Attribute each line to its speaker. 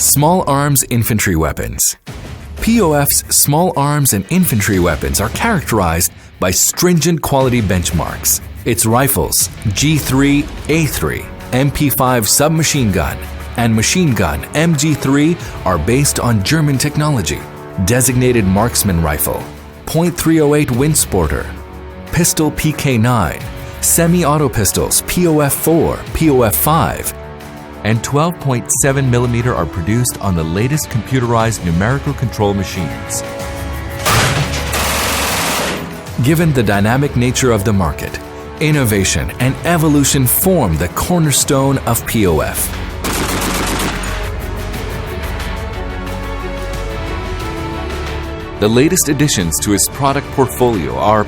Speaker 1: Small arms infantry weapons. POF's small arms and infantry weapons are characterized by stringent quality benchmarks. Its rifles, G3, A3, MP5 submachine gun, and machine gun MG3 are based on German technology. Designated Marksmen Rifle, .308 Windsporter, Pistol PK9, semi-auto pistols POF-4, POF-5, and 12.7mm are produced on the latest computerized numerical control machines. Given the dynamic nature of the market, innovation and evolution form the cornerstone of POF. The latest additions to its product portfolio are